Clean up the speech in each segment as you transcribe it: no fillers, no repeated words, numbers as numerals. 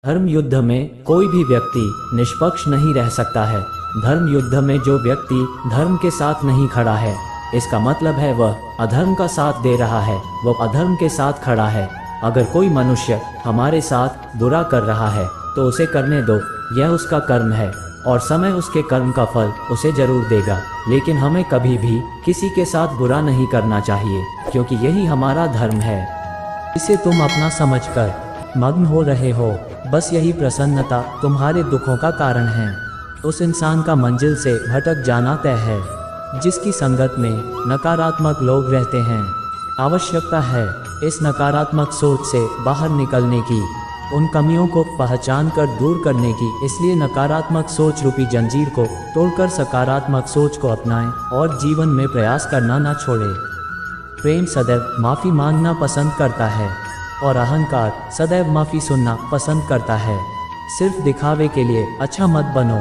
धर्म युद्ध में कोई भी व्यक्ति निष्पक्ष नहीं रह सकता है। धर्म युद्ध में जो व्यक्ति धर्म के साथ नहीं खड़ा है, इसका मतलब है वह अधर्म का साथ दे रहा है, वह अधर्म के साथ खड़ा है। अगर कोई मनुष्य हमारे साथ बुरा कर रहा है तो उसे करने दो, यह उसका कर्म है और समय उसके कर्म का फल उसे जरूर देगा। लेकिन हमें कभी भी किसी के साथ बुरा नहीं करना चाहिए, क्योंकि यही हमारा धर्म है। इसे तुम अपना समझकर मग्न हो रहे हो, बस यही प्रसन्नता तुम्हारे दुखों का कारण है। उस इंसान का मंजिल से भटक जाना तय है जिसकी संगत में नकारात्मक लोग रहते हैं। आवश्यकता है इस नकारात्मक सोच से बाहर निकलने की, उन कमियों को पहचान कर दूर करने की। इसलिए नकारात्मक सोच रूपी जंजीर को तोड़कर सकारात्मक सोच को अपनाएं और जीवन में प्रयास करना न छोड़ें। प्रेम सदैव माफ़ी मांगना पसंद करता है और अहंकार सदैव माफ़ी सुनना पसंद करता है। सिर्फ दिखावे के लिए अच्छा मत बनो।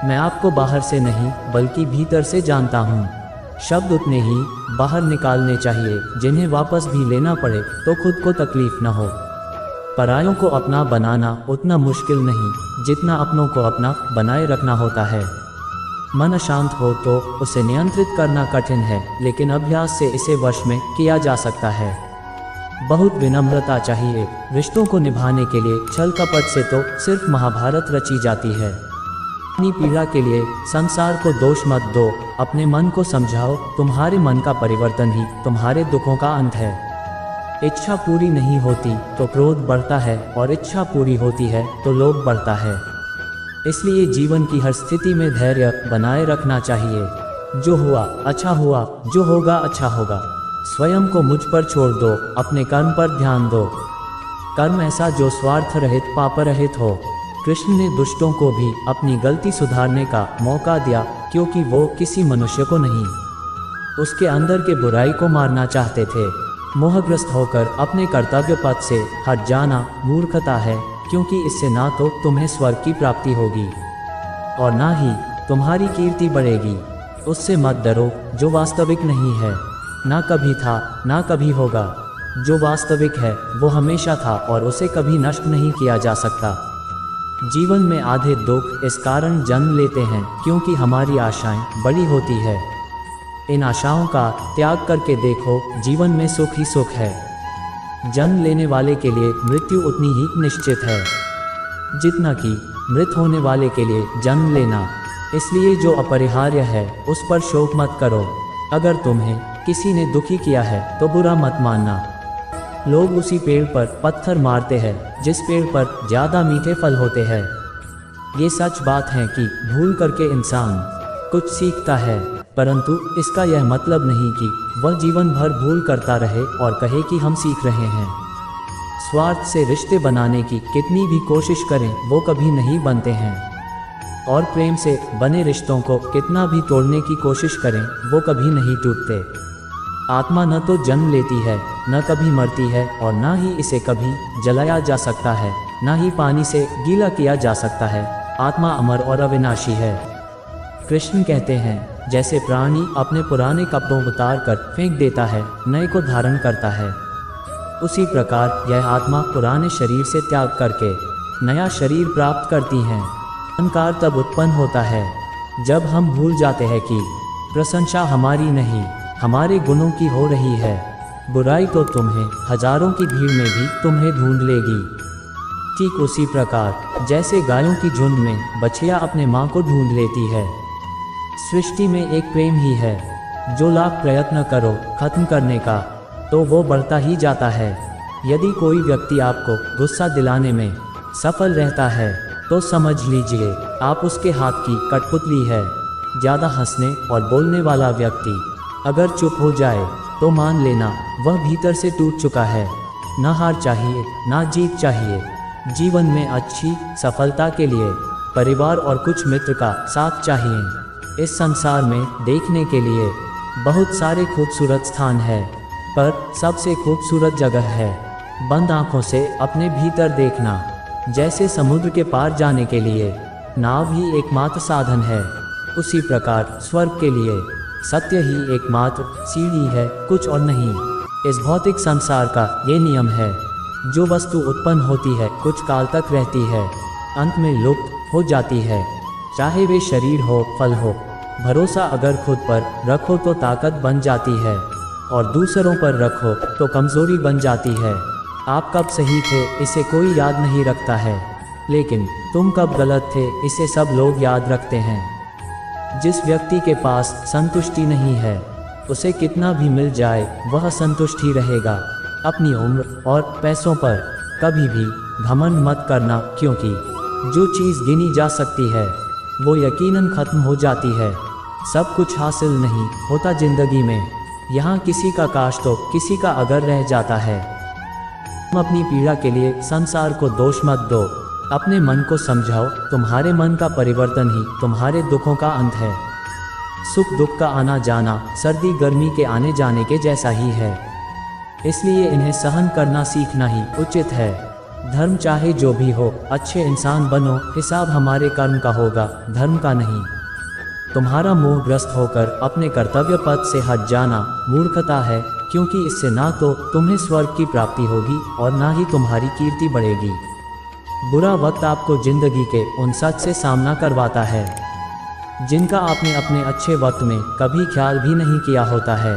मैं आपको बाहर से नहीं बल्कि भीतर से जानता हूँ। शब्द उतने ही बाहर निकालने चाहिए जिन्हें वापस भी लेना पड़े तो खुद को तकलीफ न हो। परायों को अपना बनाना उतना मुश्किल नहीं जितना अपनों को अपना बनाए रखना होता है। मन अशांत हो तो उसे नियंत्रित करना कठिन है, लेकिन अभ्यास से इसे वश में किया जा सकता है। बहुत विनम्रता चाहिए रिश्तों को निभाने के लिए। छल कपट से तो सिर्फ महाभारत रची जाती है। अपनी पीड़ा के लिए संसार को दोष मत दो, अपने मन को समझाओ। तुम्हारे मन का परिवर्तन ही तुम्हारे दुखों का अंत है। इच्छा पूरी नहीं होती तो क्रोध बढ़ता है और इच्छा पूरी होती है तो लोभ बढ़ता है। इसलिए जीवन की हर स्थिति में धैर्य बनाए रखना चाहिए। जो हुआ अच्छा हुआ, जो होगा अच्छा होगा। स्वयं को मुझ पर छोड़ दो, अपने कर्म पर ध्यान दो। कर्म ऐसा जो स्वार्थ रहित पाप रहित हो। कृष्ण ने दुष्टों को भी अपनी गलती सुधारने का मौका दिया, क्योंकि वो किसी मनुष्य को नहीं, उसके अंदर के बुराई को मारना चाहते थे। मोहग्रस्त होकर अपने कर्तव्य पथ से हट जाना मूर्खता है, क्योंकि इससे ना तो तुम्हें स्वर्ग की प्राप्ति होगी और ना ही तुम्हारी कीर्ति बढ़ेगी। उससे मत डरो जो वास्तविक नहीं है, ना कभी था ना कभी होगा। जो वास्तविक है वो हमेशा था और उसे कभी नष्ट नहीं किया जा सकता। जीवन में आधे दुख इस कारण जन्म लेते हैं क्योंकि हमारी आशाएं बड़ी होती है। इन आशाओं का त्याग करके देखो, जीवन में सुख ही सुख है। जन्म लेने वाले के लिए मृत्यु उतनी ही निश्चित है जितना कि मृत होने वाले के लिए जन्म लेना। इसलिए जो अपरिहार्य है उस पर शोक मत करो। अगर तुम्हें किसी ने दुखी किया है तो बुरा मत मानना। लोग उसी पेड़ पर पत्थर मारते हैं जिस पेड़ पर ज़्यादा मीठे फल होते हैं। ये सच बात है कि भूल करके इंसान कुछ सीखता है, परंतु इसका यह मतलब नहीं कि वह जीवन भर भूल करता रहे और कहे कि हम सीख रहे हैं। स्वार्थ से रिश्ते बनाने की कितनी भी कोशिश करें वो कभी नहीं बनते हैं, और प्रेम से बने रिश्तों को कितना भी तोड़ने की कोशिश करें वो कभी नहीं टूटते। आत्मा न तो जन्म लेती है, न कभी मरती है, और न ही इसे कभी जलाया जा सकता है, न ही पानी से गीला किया जा सकता है। आत्मा अमर और अविनाशी है। कृष्ण कहते हैं, जैसे प्राणी अपने पुराने कपड़ों उतार कर फेंक देता है, नए को धारण करता है, उसी प्रकार यह आत्मा पुराने शरीर से त्याग करके नया शरीर प्राप्त करती है। अहंकार तब उत्पन्न होता है जब हम भूल जाते हैं कि प्रशंसा हमारी नहीं हमारे गुणों की हो रही है। बुराई तो तुम्हें हजारों की भीड़ में भी तुम्हें ढूंढ लेगी। ठीक उसी प्रकार जैसे गायों की झुंड में बछिया अपने माँ को ढूंढ लेती है। सृष्टि में एक प्रेम ही है, जो लाख प्रयत्न करो खत्म करने का तो वो बढ़ता ही जाता है। यदि कोई व्यक्ति आपको गुस्सा दिलाने में सफल रहता है तो समझ लीजिए आप उसके हाथ की कठपुतली है। ज़्यादा हंसने और बोलने वाला व्यक्ति अगर चुप हो जाए तो मान लेना वह भीतर से टूट चुका है। न हार चाहिए ना जीत चाहिए। जीवन में अच्छी सफलता के लिए परिवार और कुछ मित्र का साथ चाहिए। इस संसार में देखने के लिए बहुत सारे खूबसूरत स्थान है, पर सबसे खूबसूरत जगह है बंद आँखों से अपने भीतर देखना। जैसे समुद्र के पार जाने के लिए नाव ही एकमात्र साधन है, उसी प्रकार स्वर्ग के लिए सत्य ही एकमात्र सीढ़ी है, कुछ और नहीं। इस भौतिक संसार का ये नियम है। जो वस्तु उत्पन्न होती है कुछ काल तक रहती है, अंत में लुप्त हो जाती है, चाहे वे शरीर हो, फल हो। भरोसा अगर खुद पर रखो तो ताकत बन जाती है, और दूसरों पर रखो तो कमज़ोरी बन जाती है। आप कब सही थे इसे कोई याद नहीं रखता है, लेकिन तुम कब गलत थे इसे सब लोग याद रखते हैं। जिस व्यक्ति के पास संतुष्टि नहीं है, उसे कितना भी मिल जाए वह संतुष्ट ही रहेगा। अपनी उम्र और पैसों पर कभी भी घमंड मत करना, क्योंकि जो चीज़ गिनी जा सकती है वो यकीनन ख़त्म हो जाती है। सब कुछ हासिल नहीं होता ज़िंदगी में, यहाँ किसी का काश तो किसी का अगर रह जाता है। तुम अपनी पीड़ा के लिए संसार को दोष मत दो, अपने मन को समझाओ, तुम्हारे मन का परिवर्तन ही तुम्हारे दुखों का अंत है। सुख दुख का आना जाना सर्दी गर्मी के आने जाने के जैसा ही है, इसलिए इन्हें सहन करना सीखना ही उचित है। धर्म चाहे जो भी हो, अच्छे इंसान बनो, हिसाब हमारे कर्म का होगा, धर्म का नहीं। तुम्हारा मोहग्रस्त होकर अपने कर्तव्य पथ से हट जाना मूर्खता है, क्योंकि इससे ना तो तुम्हें स्वर्ग की प्राप्ति होगी और ना ही तुम्हारी कीर्ति बढ़ेगी। बुरा वक्त आपको जिंदगी के उन सच से सामना करवाता है जिनका आपने अपने अच्छे वक्त में कभी ख्याल भी नहीं किया होता है।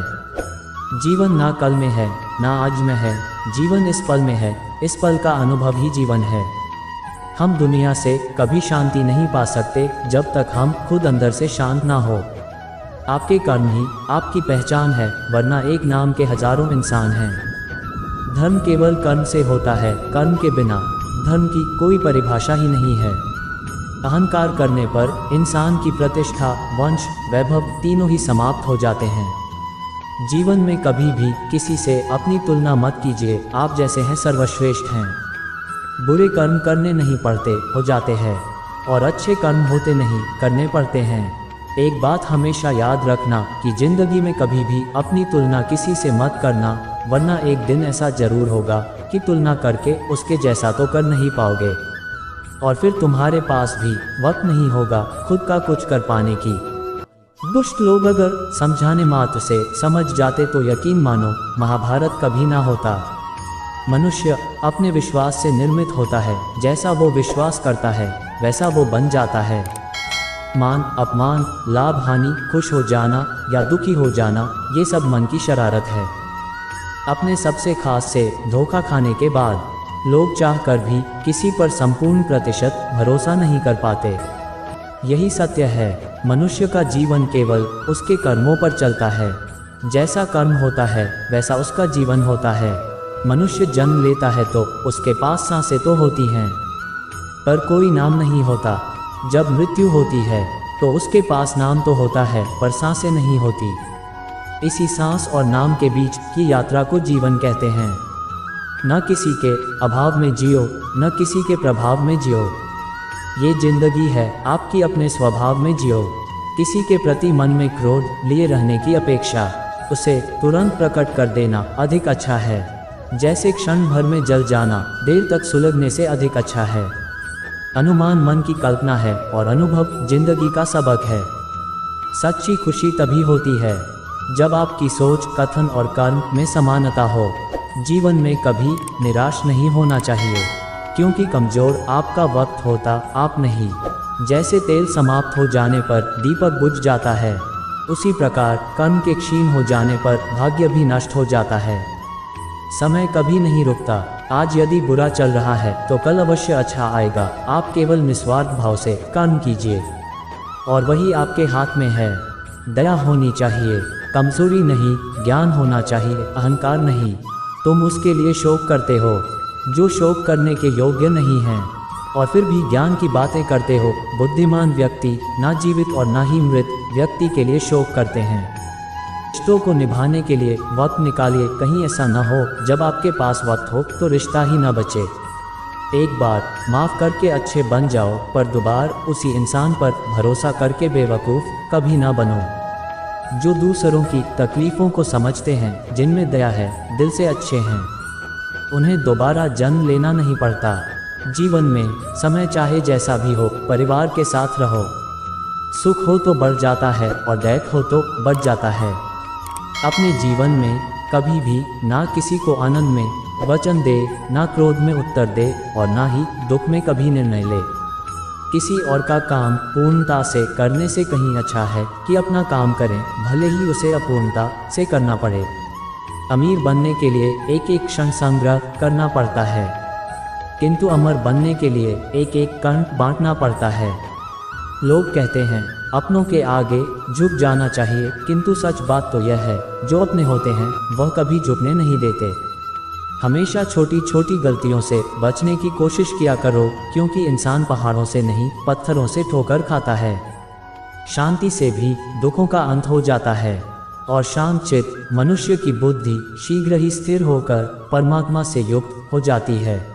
जीवन ना कल में है ना आज में है, जीवन इस पल में है, इस पल का अनुभव ही जीवन है। हम दुनिया से कभी शांति नहीं पा सकते जब तक हम खुद अंदर से शांत ना हो। आपके कर्म ही आपकी पहचान है, वरना एक नाम के हजारों इंसान हैं। धर्म केवल कर्म से होता है, कर्म के बिना धर्म की कोई परिभाषा ही नहीं है। अहंकार करने पर इंसान की प्रतिष्ठा, वंश, वैभव तीनों ही समाप्त हो जाते हैं। जीवन में कभी भी किसी से अपनी तुलना मत कीजिए, आप जैसे हैं सर्वश्रेष्ठ हैं। बुरे कर्म करने नहीं पड़ते, हो जाते हैं, और अच्छे कर्म होते नहीं, करने पड़ते हैं। एक बात हमेशा याद रखना कि जिंदगी में कभी भी अपनी तुलना किसी से मत करना, वरना एक दिन ऐसा जरूर होगा कि तुलना करके उसके जैसा तो कर नहीं पाओगे, और फिर तुम्हारे पास भी वक्त नहीं होगा खुद का कुछ कर पाने की। दुष्ट लोग अगर समझाने मात्र से समझ जाते तो यकीन मानो महाभारत कभी ना होता। मनुष्य अपने विश्वास से निर्मित होता है, जैसा वो विश्वास करता है वैसा वो बन जाता है। मान अपमान, लाभ हानि, खुश हो जाना या दुखी हो जाना, ये सब मन की शरारत है। अपने सबसे खास से धोखा खाने के बाद लोग चाहकर भी किसी पर संपूर्ण प्रतिशत भरोसा नहीं कर पाते। यही सत्य है। मनुष्य का जीवन केवल उसके कर्मों पर चलता है। जैसा कर्म होता है वैसा उसका जीवन होता है। मनुष्य जन्म लेता है तो उसके पास सांसें तो होती हैं, पर कोई नाम नहीं होता। जब मृत्यु होती है तो उसके पास नाम तो होता है, पर सांसें नहीं होती। इसी सांस और नाम के बीच की यात्रा को जीवन कहते हैं। न किसी के अभाव में जियो, न किसी के प्रभाव में जियो। ये जिंदगी है, आपकी अपने स्वभाव में जियो। किसी के प्रति मन में क्रोध लिए रहने की अपेक्षा उसे तुरंत प्रकट कर देना अधिक अच्छा है। जैसे क्षण भर में जल जाना देर तक सुलगने से अधिक अच्छा है। अनुमान मन की कल्पना है और अनुभव जिंदगी का सबक है। सच्ची खुशी तभी होती है जब आपकी सोच, कथन और कर्म में समानता हो। जीवन में कभी निराश नहीं होना चाहिए, क्योंकि कमज़ोर आपका वक्त होता, आप नहीं। जैसे तेल समाप्त हो जाने पर दीपक बुझ जाता है, उसी प्रकार कर्म के क्षीण हो जाने पर भाग्य भी नष्ट हो जाता है। समय कभी नहीं रुकता। आज यदि बुरा चल रहा है तो कल अवश्य अच्छा आएगा। आप केवल निस्वार्थ भाव से कर्म कीजिए और वही आपके हाथ में है। दया होनी चाहिए, कमजोरी नहीं। ज्ञान होना चाहिए, अहंकार नहीं। तुम उसके लिए शोक करते हो जो शोक करने के योग्य नहीं है, और फिर भी ज्ञान की बातें करते हो। बुद्धिमान व्यक्ति ना जीवित और ना ही मृत व्यक्ति के लिए शोक करते हैं। रिश्तों को निभाने के लिए वक्त निकालिए। कहीं ऐसा न हो जब आपके पास वक्त हो तो रिश्ता ही न बचे। एक बार माफ़ करके अच्छे बन जाओ, पर दोबारा उसी इंसान पर भरोसा करके बेवकूफ़ कभी ना बनो। जो दूसरों की तकलीफ़ों को समझते हैं, जिनमें दया है, दिल से अच्छे हैं, उन्हें दोबारा जन्म लेना नहीं पड़ता। जीवन में समय चाहे जैसा भी हो, परिवार के साथ रहो। सुख हो तो बढ़ जाता है और दैख हो तो बढ़ जाता है। अपने जीवन में कभी भी ना किसी को आनंद में वचन दे, ना क्रोध में उत्तर दे और ना ही दुख में कभी निर्णय ले। किसी और का काम पूर्णता से करने से कहीं अच्छा है कि अपना काम करें, भले ही उसे अपूर्णता से करना पड़े। अमीर बनने के लिए एक एक क्षण संग्रह करना पड़ता है, किंतु अमर बनने के लिए एक एक कण बांटना पड़ता है। लोग कहते हैं अपनों के आगे झुक जाना चाहिए, किंतु सच बात तो यह है, जो अपने होते हैं वह कभी झुकने नहीं देते। हमेशा छोटी छोटी गलतियों से बचने की कोशिश किया करो, क्योंकि इंसान पहाड़ों से नहीं पत्थरों से ठोकर खाता है। शांति से भी दुखों का अंत हो जाता है और शांत चित्त मनुष्य की बुद्धि शीघ्र ही स्थिर होकर परमात्मा से युक्त हो जाती है।